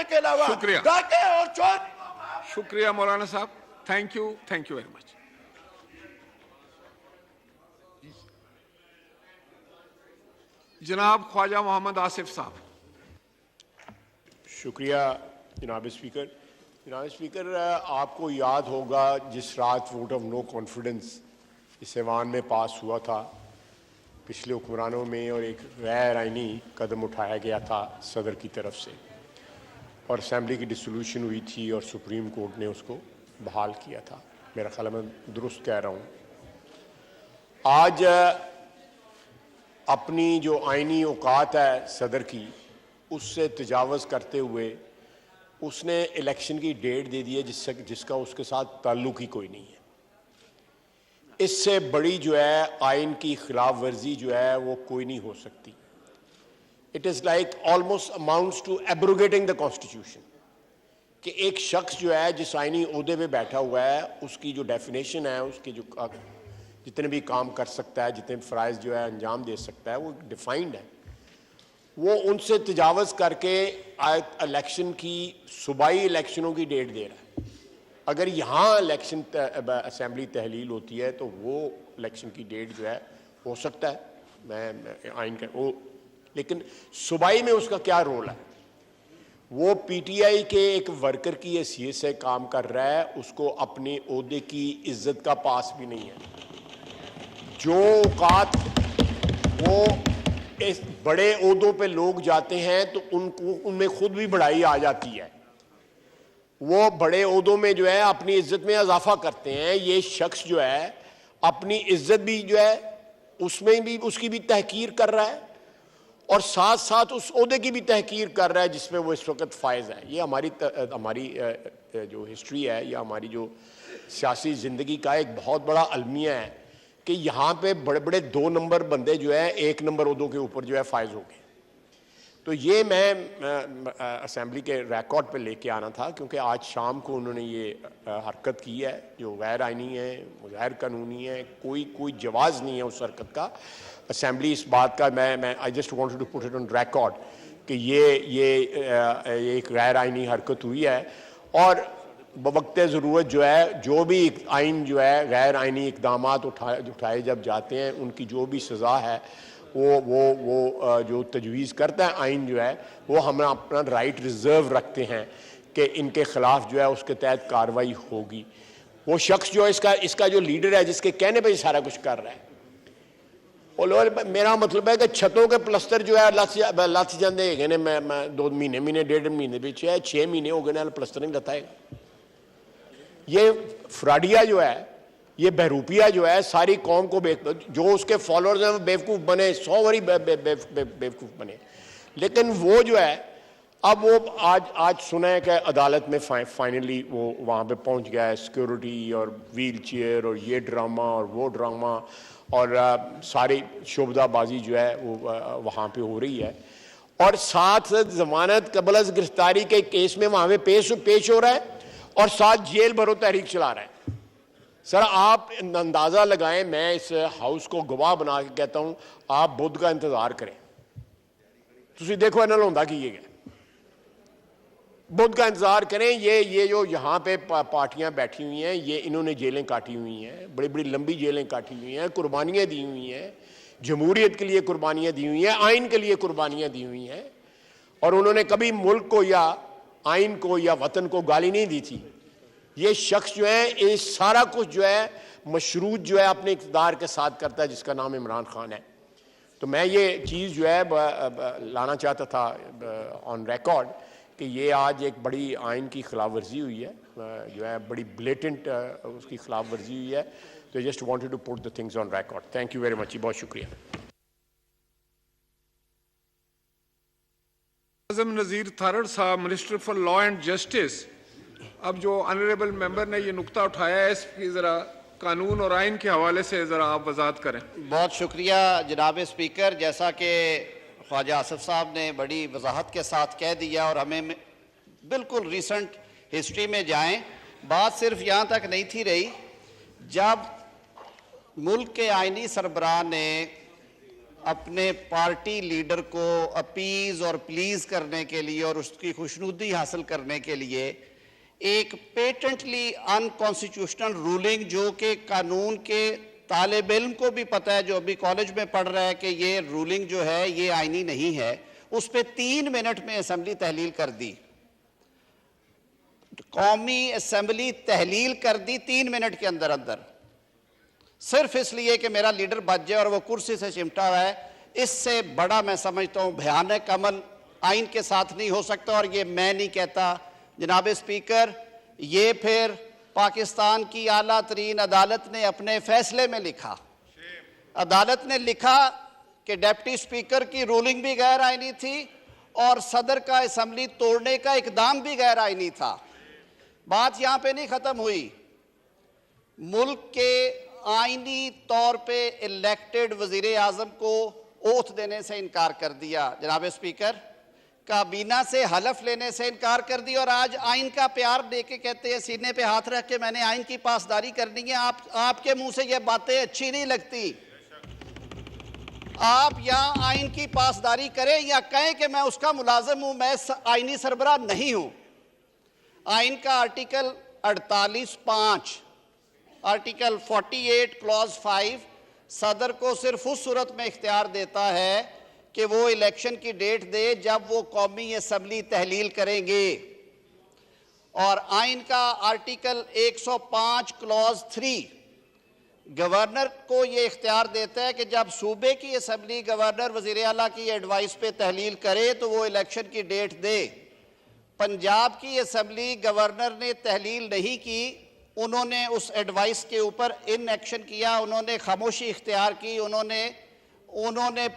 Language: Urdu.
کرنے کے علاوہ شکریہ. ڈاکے اور چور. شکریہ مولانا صاحب. تھینک یو ویری مچ. جناب خواجہ محمد آصف صاحب. شکریہ جناب اسپیکر. جناب اسپیکر، آپ کو یاد ہوگا جس رات ووٹ آف نو کانفیڈنس اس ایوان میں پاس ہوا تھا، پچھلے حکمرانوں میں، اور ایک غیر آئینی قدم اٹھایا گیا تھا صدر کی طرف سے، اور اسمبلی کی ڈسولوشن ہوئی تھی اور سپریم کورٹ نے اس کو بحال کیا تھا. میرا خیال ہے میں درست کہہ رہا ہوں. آج اپنی جو آئینی اوقات ہے صدر کی، اس سے تجاوز کرتے ہوئے اس نے الیکشن کی ڈیٹ دے دی ہے جس کا اس کے ساتھ تعلق ہی کوئی نہیں ہے. اس سے بڑی جو ہے آئین کی خلاف ورزی جو ہے وہ کوئی نہیں ہو سکتی. It is like almost amounts to abrogating the constitution, کہ ایک شخص جو ہے جس آئینی عہدے پہ بیٹھا ہوا ہے، اس کی جو ڈیفینیشن ہے، اس کے جو جتنے بھی کام کر سکتا ہے، جتنے فرائض جو ہے انجام دے سکتا ہے، وہ ڈیفائنڈ ہے. وہ ان سے تجاوز کر کے الیکشن کی صوبائی الیکشنوں کی ڈیٹ دے رہا ہے. اگر یہاں الیکشن اسمبلی تحلیل ہوتی ہے تو وہ الیکشن کی ڈیٹ جو ہے ہو سکتا ہے، میں آئین کا لیکن صوبائی میں اس کا کیا رول ہے؟ وہ پی ٹی آئی کے ایک ورکر کی حیثیت سے کام کر رہا ہے، اس کو اپنے عہدے کی عزت کا پاس بھی نہیں ہے. جو اوقات وہ اس بڑے عہدوں پہ لوگ جاتے ہیں تو ان میں خود بھی بڑائی آ جاتی ہے. وہ بڑے عہدوں میں جو ہے اپنی عزت میں اضافہ کرتے ہیں. یہ شخص جو ہے اپنی عزت بھی جو ہے اس میں بھی اس کی بھی تحقیر کر رہا ہے، اور ساتھ ساتھ اس عہدے کی بھی تحقیر کر رہا ہے جس میں وہ اس وقت فائز ہے. یہ ہماری جو ہسٹری ہے یا ہماری جو سیاسی زندگی کا ایک بہت بڑا المیہ ہے کہ یہاں پہ بڑے بڑے 2 نمبر بندے جو ہیں 1 نمبر عہدوں کے اوپر جو ہے فائز ہو گئے. تو یہ میں اسمبلی کے ریکارڈ پہ لے کے آنا تھا، کیونکہ آج شام کو انہوں نے یہ حرکت کی ہے جو غیر آئینی ہے، غیر قانونی ہے. کوئی جواز نہیں ہے اس حرکت کا. اسمبلی اس بات کا میں I just wanted to put it on record کہ یہ ایک غیر آئینی حرکت ہوئی ہے، اور بوقت ضرورت جو ہے جو بھی آئین جو ہے غیر آئینی اقدامات اٹھائے جب جاتے ہیں، ان کی جو بھی سزا ہے وہ جو تجویز کرتا ہے آئین جو ہے، وہ ہم اپنا رائٹ ریزرو رکھتے ہیں کہ ان کے خلاف جو ہے اس کے تحت کارروائی ہوگی. وہ شخص جو اس کا جو لیڈر ہے، جس کے کہنے پہ یہ سارا کچھ کر رہا ہے، میرا مطلب ہے کہ چھتوں کے پلسٹر جو ہے لت جاندے ہے گئے میں 2 مہینے 1.5 مہینے پیچھے ہے 6 مہینے ہو گئے پلسٹر نہیں لتا ہے. یہ فراڈیا جو ہے، یہ بہروپیہ جو ہے ساری قوم کو جو اس کے فالوورز ہیں وہ بیوقوف بنے، 100 باری بیوقوف بنے. لیکن وہ جو ہے اب وہ آج سنا ہے کہ عدالت میں فائنلی وہ وہاں پہ پہنچ گیا ہے. سیکیورٹی اور ویل چیئر اور یہ ڈرامہ اور وہ ڈرامہ اور ساری شعبدہ بازی جو ہے وہ وہاں پہ ہو رہی ہے، اور ساتھ ضمانت قبل از گرفتاری کے کیس میں وہاں پہ پیش ہو رہا ہے، اور ساتھ جیل بھرو تحریک چلا رہا ہے. سر آپ اندازہ لگائیں، میں اس ہاؤس کو گواہ بنا کے کہتا ہوں، آپ بدھ کا انتظار کریں. تسی دیکھو انہوں ہوندہ کی یہ گئے بدھ کا انتظار کریں. یہ جو یہاں پہ پارٹیاں بیٹھی ہوئی ہیں، یہ انہوں نے جیلیں کاٹی ہوئی ہیں، بڑی بڑی لمبی جیلیں کاٹی ہوئی ہیں، قربانیاں دی ہوئی ہیں، جمہوریت کے لیے قربانیاں دی ہوئی ہیں، آئین کے لیے قربانیاں دی ہوئی ہیں، اور انہوں نے کبھی ملک کو یا آئین کو یا وطن کو گالی نہیں دی تھی. یہ شخص جو ہے یہ سارا کچھ جو ہے مشروط جو ہے اپنے اقتدار کے ساتھ کرتا ہے، جس کا نام عمران خان ہے. تو میں یہ چیز جو ہے لانا چاہتا تھا آن ریکارڈ کہ یہ آج ایک بڑی آئین کی خلاف ورزی ہوئی ہے، جو ہے بڑی بلیٹنٹ اس کی خلاف ورزی ہوئی ہے. تو just wanted to put the things on record. Thank you very much. بہت شکریہ. اعظم نذیر تھرڑ صاحب، minister for law and justice. اب جو آنریبل ممبر نے یہ نقطہ اٹھایا ہے، اس کی ذرا قانون اور آئین کے حوالے سے ذرا آپ وضاحت کریں. بہت شکریہ جناب اسپیکر. جیسا کہ خواجہ آصف صاحب نے بڑی وضاحت کے ساتھ کہہ دیا، اور ہمیں بالکل ریسنٹ ہسٹری میں جائیں، بات صرف یہاں تک نہیں تھی رہی جب ملک کے آئینی سربراہ نے اپنے پارٹی لیڈر کو اپیز اور پلیز کرنے کے لیے اور اس کی خوشنودی حاصل کرنے کے لیے ایک پیٹنٹلی ان کانسٹیٹیوشنل رولنگ جو کہ قانون کے طالب علم کو بھی پتہ ہے جو ابھی کالج میں پڑھ رہا ہے کہ یہ رولنگ جو ہے یہ آئینی نہیں ہے، اس پہ 3 منٹ میں اسمبلی تحلیل کر دی. قومی اسمبلی تحلیل کر دی 3 منٹ کے اندر اندر، صرف اس لیے کہ میرا لیڈر بچ جائے اور وہ کرسی سے چمٹا ہوا ہے. اس سے بڑا میں سمجھتا ہوں بھیانک عمل آئین کے ساتھ نہیں ہو سکتا. اور یہ میں نہیں کہتا جناب اسپیکر، یہ پھر پاکستان کی اعلیٰ ترین عدالت نے اپنے فیصلے میں لکھا. عدالت نے لکھا کہ ڈیپٹی اسپیکر کی رولنگ بھی غیر آئینی تھی اور صدر کا اسمبلی توڑنے کا اقدام بھی غیر آئینی تھا. بات یہاں پہ نہیں ختم ہوئی، ملک کے آئینی طور پہ الیکٹڈ وزیر اعظم کو اوتھ دینے سے انکار کر دیا جناب اسپیکر، کابینہ سے حلف لینے سے انکار کر دیا، اور آج آئین کا پیار دے کے کہتے ہیں سینے پہ ہاتھ رکھ کے میں نے آئین کی پاسداری کرنی ہے. آپ کے منہ سے یہ باتیں اچھی نہیں لگتی. آپ یا آئین کی پاسداری کریں یا کہیں کہ میں اس کا ملازم ہوں، میں آئینی سربراہ نہیں ہوں. آئین کا آرٹیکل 48(5) آرٹیکل 48 کلوز 5 صدر کو صرف اس صورت میں اختیار دیتا ہے کہ وہ الیکشن کی ڈیٹ دے جب وہ قومی اسمبلی تحلیل کریں گے. اور آئین کا آرٹیکل 105 کلوز 3 گورنر کو یہ اختیار دیتا ہے کہ جب صوبے کی اسمبلی گورنر وزیر اعلیٰ کی ایڈوائس پہ تحلیل کرے تو وہ الیکشن کی ڈیٹ دے. پنجاب کی اسمبلی گورنر نے تحلیل نہیں کی، انہوں نے اس ایڈوائس کے اوپر ان ایکشن کیا، انہوں نے خاموشی اختیار کی، انہوں نے